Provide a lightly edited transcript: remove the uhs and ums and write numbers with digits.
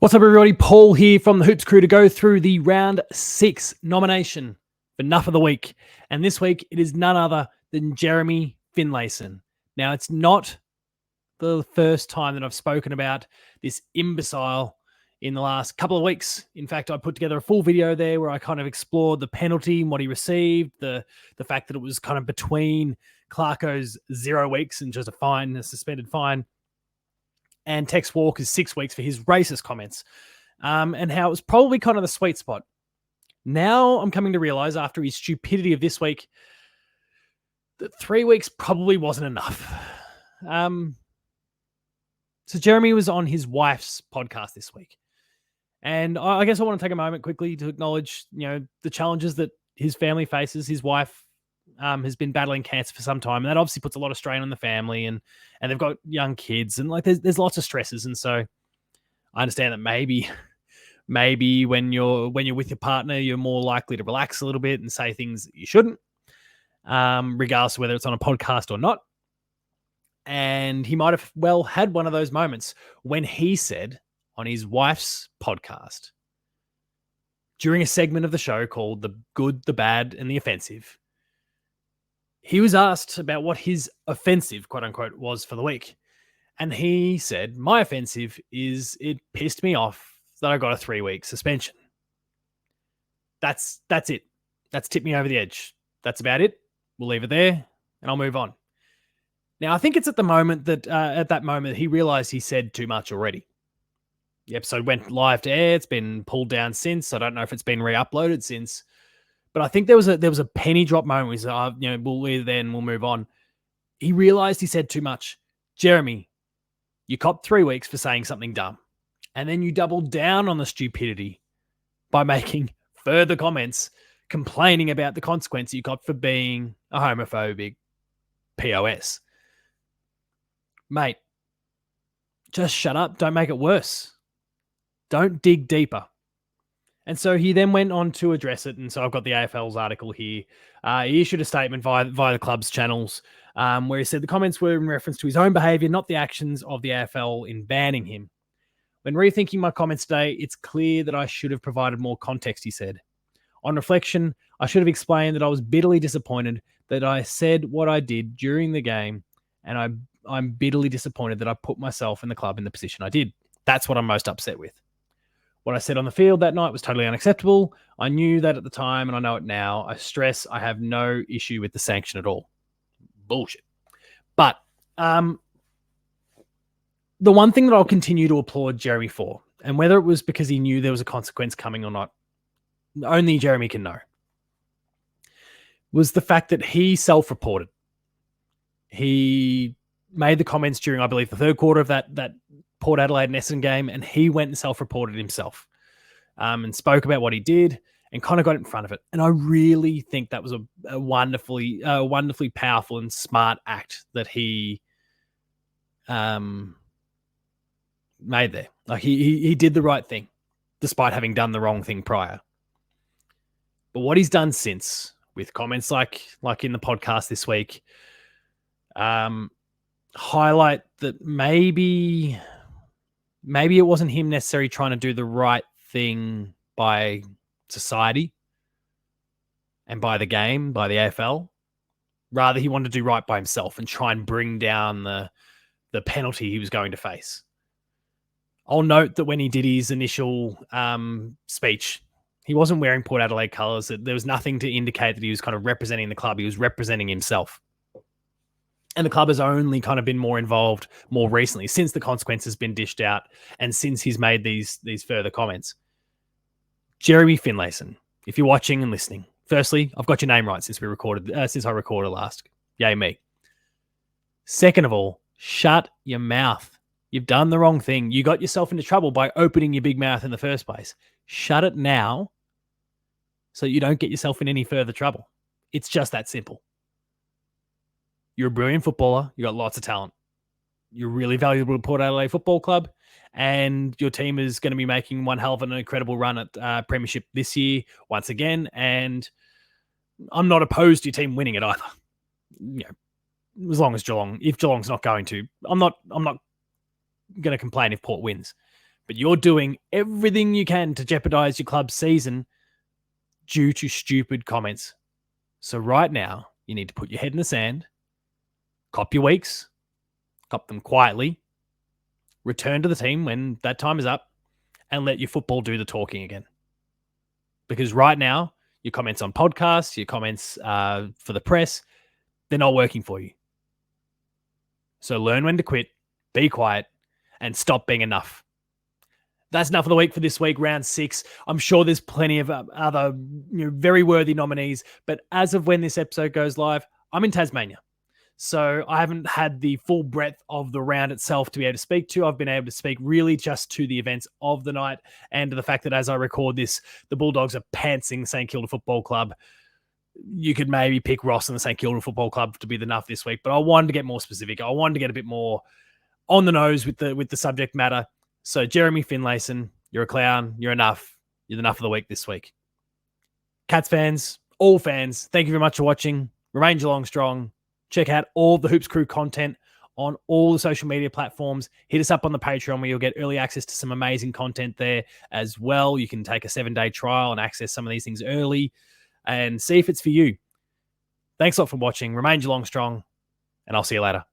What's up, everybody? Paul here from the Hoops Crew to go through the round 6 nomination for Nuff of the Week. And this week, it is none other than Jeremy Finlayson. Now, it's not the first time that I've spoken about this imbecile in the last couple of weeks. In fact, I put together a full video there where I kind of explored the penalty and what he received, the fact that it was kind of between Clarko's 0 weeks and just a suspended fine, and Tex Walker's 6 weeks for his racist comments, and how it was probably kind of the sweet spot. Now I'm coming to realize, after his stupidity of this week, that 3 weeks probably wasn't enough. So Jeremy was on his wife's podcast this week, and I guess I want to take a moment quickly to acknowledge, the challenges that his family faces. His wife has been battling cancer for some time, and that obviously puts a lot of strain on the family, and they've got young kids, and there's lots of stresses. And so I understand that maybe when you're with your partner, you're more likely to relax a little bit and say things that you shouldn't, regardless of whether it's on a podcast or not. And he might have well had one of those moments when he said on his wife's podcast, during a segment of the show called The Good, the Bad, and the Offensive, he was asked about what his offensive, quote unquote, was for the week. And he said, my offensive is it pissed me off that I got a 3-week suspension. That's it. That's tipped me over the edge. That's about it. We'll leave it there and I'll move on. Now, I think it's at that moment he realized he said too much already. The episode went live to air. It's been pulled down since. I don't know if it's been re-uploaded since. But I think there was a penny drop moment where he said, we'll leave there and we'll move on. He realized he said too much. Jeremy, you copped 3 weeks for saying something dumb. And then you doubled down on the stupidity by making further comments complaining about the consequence you got for being a homophobic POS. Mate, just shut up. Don't make it worse. Don't dig deeper. And so he then went on to address it. And so I've got the AFL's article here. He issued a statement via the club's channels where he said the comments were in reference to his own behaviour, not the actions of the AFL in banning him. When rethinking my comments today, it's clear that I should have provided more context, he said. On reflection, I should have explained that I was bitterly disappointed that I said what I did during the game, and I'm bitterly disappointed that I put myself and the club in the position I did. That's what I'm most upset with. What I said on the field that night was totally unacceptable. I knew that at the time, and I know it now. I stress I have no issue with the sanction at all. Bullshit. But the one thing that I'll continue to applaud Jeremy for, and whether it was because he knew there was a consequence coming or not, only Jeremy can know, was the fact that he self-reported. He made the comments during, I believe, the third quarter of that Port Adelaide and Essendon game, and he went and self-reported himself and spoke about what he did and kind of got in front of it. And I really think that was a wonderfully powerful and smart act that he made there. Like he did the right thing despite having done the wrong thing prior. But what he's done since, with comments like in the podcast this week, highlight that maybe it wasn't him necessarily trying to do the right thing by society and by the game, by the AFL. Rather, he wanted to do right by himself and try and bring down the penalty he was going to face. I'll note that when he did his initial speech, he wasn't wearing Port Adelaide colours. There was nothing to indicate that he was kind of representing the club. He was representing himself. And the club has only kind of been more involved more recently, since the consequence has been dished out and since he's made these further comments. Jeremy Finlayson, if you're watching and listening, firstly, I've got your name right since I recorded last. Yay me. Second of all, shut your mouth. You've done the wrong thing. You got yourself into trouble by opening your big mouth in the first place. Shut it now so you don't get yourself in any further trouble. It's just that simple. You're a brilliant footballer. You got lots of talent. You're really valuable to Port Adelaide Football Club, and your team is going to be making one hell of an incredible run at Premiership this year once again. And I'm not opposed to your team winning it either. As long as if Geelong's not going to, I'm not going to complain if Port wins. but you're doing everything you can to jeopardize your club's season due to stupid comments. So right now, you need to put your head in the sand, cop your weeks, cop them quietly, return to the team when that time is up, and let your football do the talking again. Because right now, your comments on podcasts, your comments for the press, they're not working for you. So learn when to quit, be quiet, and stop being enough. That's enough of the week for this week, round 6. I'm sure there's plenty of other very worthy nominees, but as of when this episode goes live, I'm in Tasmania. So I haven't had the full breadth of the round itself to be able to speak to. I've been able to speak really just to the events of the night and to the fact that as I record this, the Bulldogs are pantsing St Kilda Football Club. You could maybe pick Ross and the St Kilda Football Club to be the Nuff this week, but I wanted to get more specific. I wanted to get a bit more on the nose with the subject matter. So Jeremy Finlayson, you're a clown, you're enough. You're the Nuff of the week this week. Cats fans, all fans, thank you very much for watching. Remain Geelong strong. Check out all the Hoops Crew content on all the social media platforms. Hit us up on the Patreon where you'll get early access to some amazing content there as well. You can take a 7-day trial and access some of these things early and see if it's for you. Thanks a lot for watching. Remain Geelong strong, and I'll see you later.